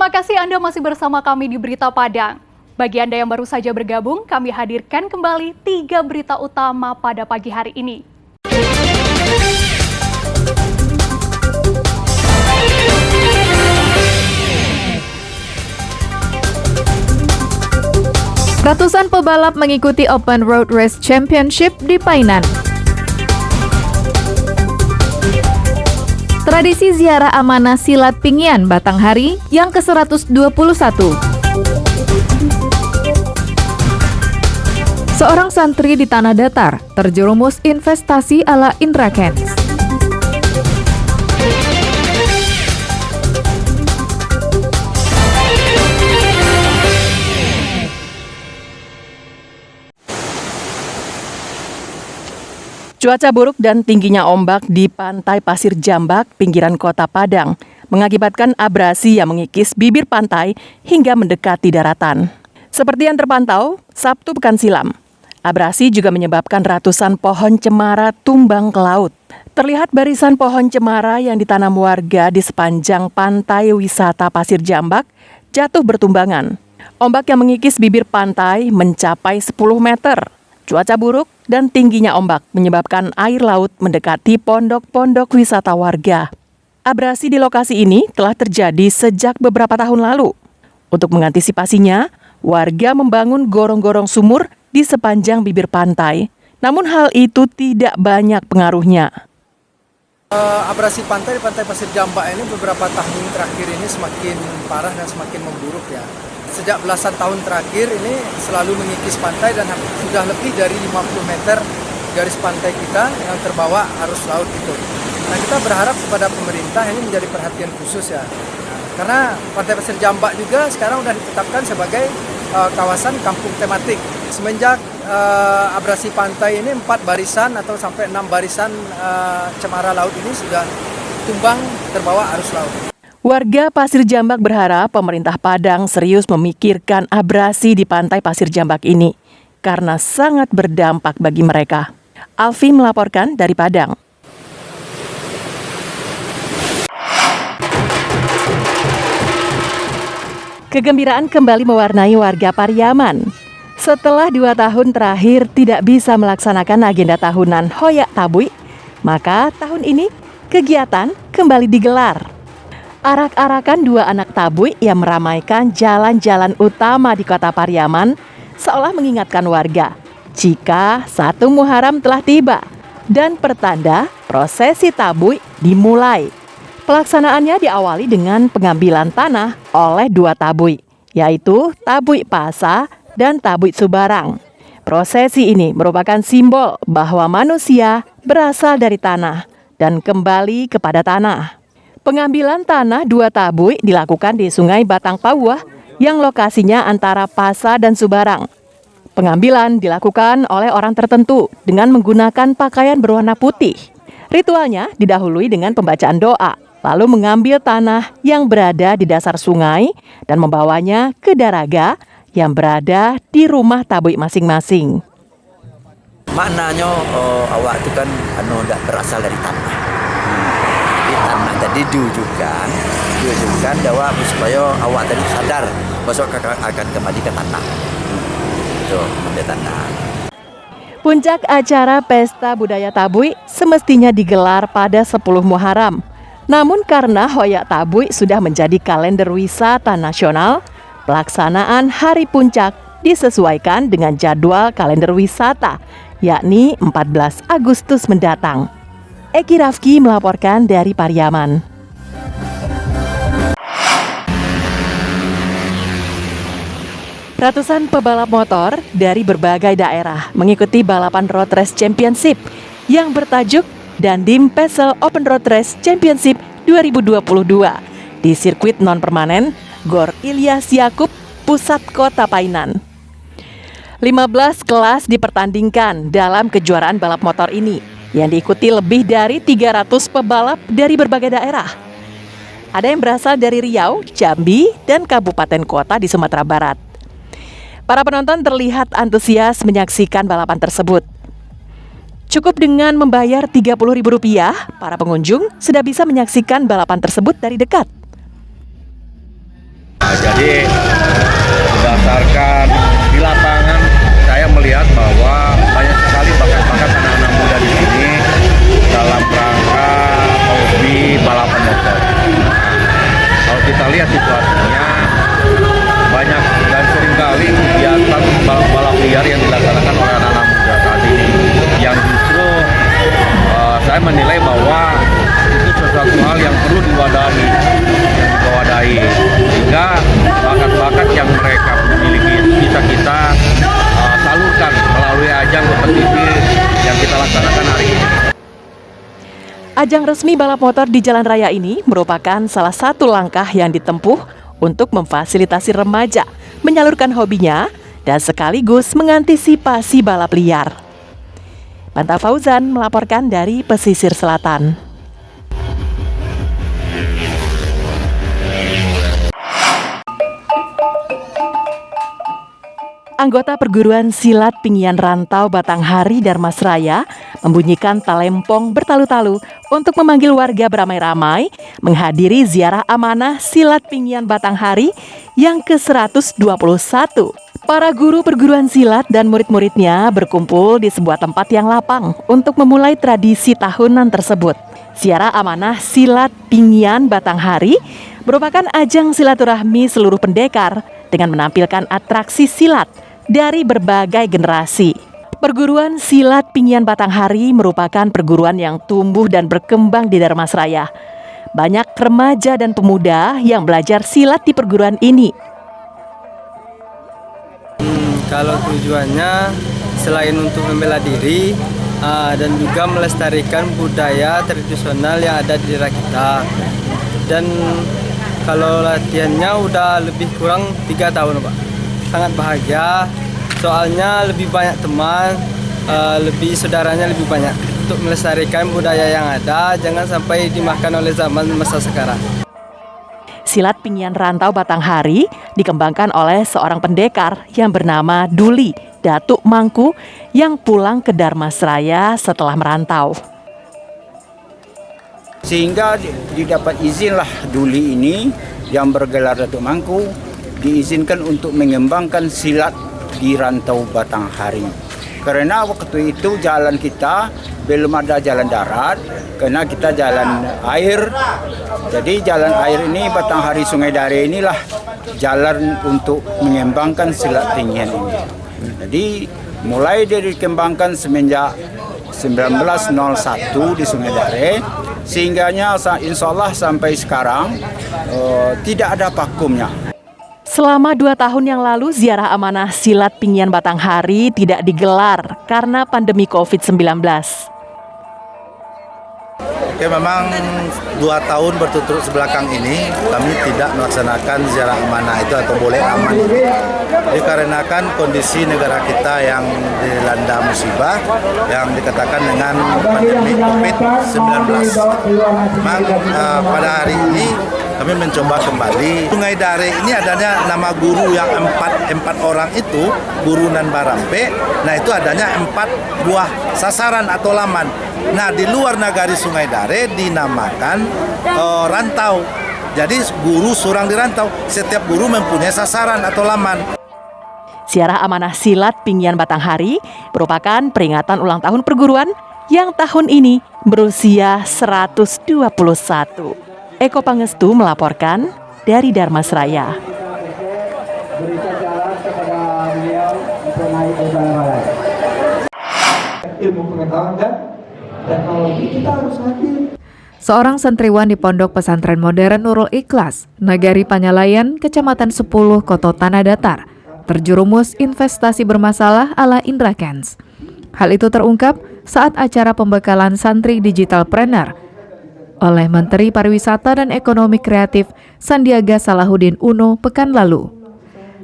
Terima kasih Anda masih bersama kami di Berita Padang. Bagi Anda yang baru saja bergabung, kami hadirkan kembali 3 berita utama pada pagi hari ini. Ratusan pebalap mengikuti Open Road Race Championship di Painan. Tradisi ziarah amanah silat Pingyan Batanghari yang ke-121. Seorang santri di Tanah Datar terjerumus investasi ala Indra Kents. Cuaca buruk dan tingginya ombak di pantai Pasir Jambak, pinggiran kota Padang, mengakibatkan abrasi yang mengikis bibir pantai hingga mendekati daratan. Seperti yang terpantau, Sabtu pekan silam, abrasi juga menyebabkan ratusan pohon cemara tumbang ke laut. Terlihat barisan pohon cemara yang ditanam warga di sepanjang pantai wisata Pasir Jambak jatuh bertumbangan. Ombak yang mengikis bibir pantai mencapai 10 meter. Cuaca buruk dan tingginya ombak menyebabkan air laut mendekati pondok-pondok wisata warga. Abrasi di lokasi ini telah terjadi sejak beberapa tahun lalu. Untuk mengantisipasinya, warga membangun gorong-gorong sumur di sepanjang bibir pantai. Namun hal itu tidak banyak pengaruhnya. Abrasi pantai di Pantai Pasir Jambak ini beberapa tahun terakhir ini semakin parah dan semakin memburuk ya. Sejak belasan tahun terakhir ini selalu mengikis pantai dan sudah lebih dari 50 meter garis pantai kita yang terbawa arus laut itu. Nah, kita berharap kepada pemerintah ini menjadi perhatian khusus ya. Karena Pantai Pasir Jambak juga sekarang sudah ditetapkan sebagai kawasan kampung tematik. Semenjak abrasi pantai ini 4 barisan atau sampai 6 barisan cemara laut ini sudah tumbang terbawa arus laut. Warga Pasir Jambak berharap pemerintah Padang serius memikirkan abrasi di Pantai Pasir Jambak ini karena sangat berdampak bagi mereka. Alfi melaporkan dari Padang. Kegembiraan kembali mewarnai warga Pariaman. Setelah 2 tahun terakhir tidak bisa melaksanakan agenda tahunan Hoyak Tabui, maka tahun ini kegiatan kembali digelar. Arak-arakan 2 anak tabui yang meramaikan jalan-jalan utama di kota Pariaman seolah mengingatkan warga jika 1 Muharram telah tiba dan pertanda prosesi tabui dimulai. Pelaksanaannya diawali dengan pengambilan tanah oleh 2 tabui, yaitu Tabui Pasa dan Tabui Subarang. Prosesi ini merupakan simbol bahwa manusia berasal dari tanah dan kembali kepada tanah. Pengambilan tanah 2 tabui dilakukan di Sungai Batang Pauah yang lokasinya antara Pasa dan Subarang. Pengambilan dilakukan oleh orang tertentu dengan menggunakan pakaian berwarna putih. Ritualnya didahului dengan pembacaan doa, lalu mengambil tanah yang berada di dasar sungai dan membawanya ke daraga yang berada di rumah tabui masing-masing. Maknanya awak itu kan tidak berasal dari tanah. Tanah tadi diwujudkan bahwa supaya awak tadi sadar bahwa akan kembali ke tanah. Itu ada tanah. Puncak acara Pesta Budaya Tabui semestinya digelar pada 10 Muharram. Namun karena Hoyak Tabui sudah menjadi kalender wisata nasional, pelaksanaan hari puncak disesuaikan dengan jadwal kalender wisata, yakni 14 Agustus mendatang. Eki Rafki melaporkan dari Pariaman. Ratusan pebalap motor dari berbagai daerah mengikuti balapan Road Race Championship yang bertajuk Dandim Pesel Open Road Race Championship 2022 di sirkuit non-permanen Gor Ilyas Yakub, pusat kota Painan. 15 kelas dipertandingkan dalam kejuaraan balap motor ini, yang diikuti lebih dari 300 pebalap dari berbagai daerah. Ada yang berasal dari Riau, Jambi, dan kabupaten kota di Sumatera Barat. Para penonton terlihat antusias menyaksikan balapan tersebut. Cukup dengan membayar Rp30.000, para pengunjung sudah bisa menyaksikan balapan tersebut dari dekat. Jadi berdasarkan di lapangan saya melihat bahwa banyak sekali bakat-bakat anak-anak muda di sini dalam rangka hobi balapan motor. Kalau kita lihat situasinya banyak dan seringkali kegiatan balap liar yang dilaksanakan oleh anak-anak muda saat ini yang justru saya menilai bahwa itu sesuatu hal yang perlu diwadahi sehingga bakat-bakat yang mereka miliki bisa kita salurkan melalui ajang kompetisi yang kita laksanakan hari ini. Ajang resmi balap motor di jalan raya ini merupakan salah satu langkah yang ditempuh untuk memfasilitasi remaja menyalurkan hobinya dan sekaligus mengantisipasi balap liar. Panta Fauzan melaporkan dari pesisir selatan. Anggota perguruan silat Pinggian Rantau Batanghari Darmasraya membunyikan talempong bertalu-talu untuk memanggil warga beramai-ramai menghadiri ziarah amanah silat Pinggian Batanghari yang ke-121. Para guru perguruan silat dan murid-muridnya berkumpul di sebuah tempat yang lapang untuk memulai tradisi tahunan tersebut. Ziarah amanah silat Pinggian Batanghari merupakan ajang silaturahmi seluruh pendekar dengan menampilkan atraksi silat dari berbagai generasi. Perguruan silat Pinggian Batanghari merupakan perguruan yang tumbuh dan berkembang di Darmasraya. Banyak remaja dan pemuda yang belajar silat di perguruan ini. Kalau tujuannya selain untuk membela diri dan juga melestarikan budaya tradisional yang ada di daerah kita. Dan kalau latihannya udah lebih kurang 3 tahun, Pak. Sangat bahagia, soalnya lebih banyak teman, lebih saudaranya lebih banyak. Untuk melestarikan budaya yang ada, jangan sampai dimakan oleh zaman masa sekarang. Silat Pinggian Rantau Batanghari dikembangkan oleh seorang pendekar yang bernama Duli Datuk Mangku yang pulang ke Darmasraya setelah merantau. Sehingga didapat izinlah Duli ini yang bergelar Datuk Mangku diizinkan untuk mengembangkan silat di Rantau Batanghari. Karena waktu itu jalan kita belum ada jalan darat, karena kita jalan air. Jadi jalan air ini Batanghari Sungai Dare inilah jalan untuk mengembangkan silat tinggian ini. Jadi mulai dikembangkan semenjak 1901 di Sungai Dare, sehingganya insya Allah sampai sekarang tidak ada vakumnya. Selama 2 tahun yang lalu, ziarah amanah silat Pinggian Batanghari tidak digelar karena pandemi COVID-19. Oke, memang 2 tahun berturut-turut sebelakang ini kami tidak melaksanakan ziarah amanah itu atau boleh aman ini. Dikarenakan kondisi negara kita yang dilanda musibah yang dikatakan dengan pandemi COVID-19. Memang pada hari ini kami mencoba kembali. Sungai Dare ini adanya nama guru yang empat orang itu, Guru Nan Barampe. Nah itu adanya 4 buah sasaran atau laman. Nah di luar nagari Sungai Dare dinamakan rantau. Jadi guru seorang di rantau, setiap guru mempunyai sasaran atau laman. Ziarah amanah silat Pinggian Batanghari merupakan peringatan ulang tahun perguruan yang tahun ini berusia 121. Eko Pangestu melaporkan dari Darmasraya. Ilmu pengetahuan dan teknologi kita harus hadir. Seorang santriwan di Pondok Pesantren Modern Nurul Ikhlas, Nagari Panyalayan, Kecamatan 10, Koto Tanah Datar, terjerumus investasi bermasalah ala Indra Kents. Hal itu terungkap saat acara pembekalan santri digitalpreneur oleh Menteri Pariwisata dan Ekonomi Kreatif Sandiaga Salahuddin Uno pekan lalu.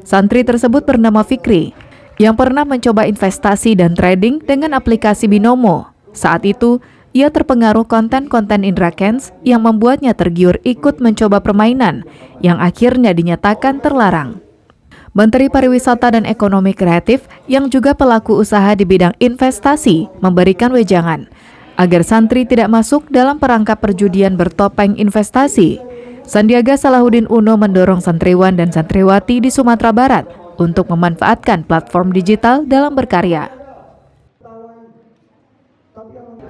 Santri tersebut bernama Fikri, yang pernah mencoba investasi dan trading dengan aplikasi Binomo. Saat itu, ia terpengaruh konten-konten Indra Kents yang membuatnya tergiur ikut mencoba permainan yang akhirnya dinyatakan terlarang. Menteri Pariwisata dan Ekonomi Kreatif yang juga pelaku usaha di bidang investasi memberikan wejangan agar santri tidak masuk dalam perangkap perjudian bertopeng investasi. Sandiaga Salahuddin Uno mendorong santriwan dan santriwati di Sumatera Barat untuk memanfaatkan platform digital dalam berkarya.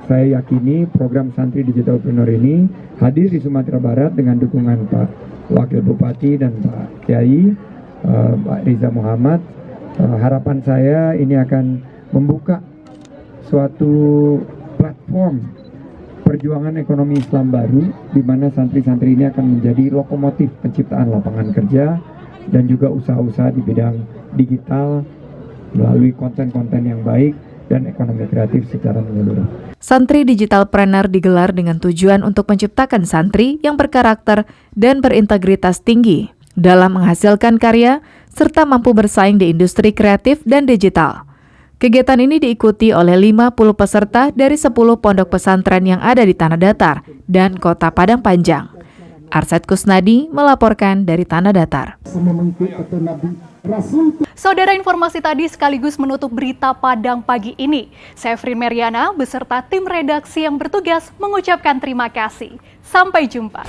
Saya yakini program Santri Digitalpreneur ini hadir di Sumatera Barat dengan dukungan Pak Wakil Bupati dan Pak Kiai, Pak Riza Muhammad. Harapan saya ini akan membuka suatu platform perjuangan ekonomi Islam baru, di mana santri-santri ini akan menjadi lokomotif penciptaan lapangan kerja dan juga usaha-usaha di bidang digital melalui konten-konten yang baik dan ekonomi kreatif secara menyeluruh. Santri Digitalpreneur digelar dengan tujuan untuk menciptakan santri yang berkarakter dan berintegritas tinggi dalam menghasilkan karya serta mampu bersaing di industri kreatif dan digital. Kegiatan ini diikuti oleh 50 peserta dari 10 pondok pesantren yang ada di Tanah Datar dan Kota Padang Panjang. Arsyad Kusnadi melaporkan dari Tanah Datar. Saudara, informasi tadi sekaligus menutup berita Padang pagi ini. Saya Frin Meriana beserta tim redaksi yang bertugas mengucapkan terima kasih. Sampai jumpa.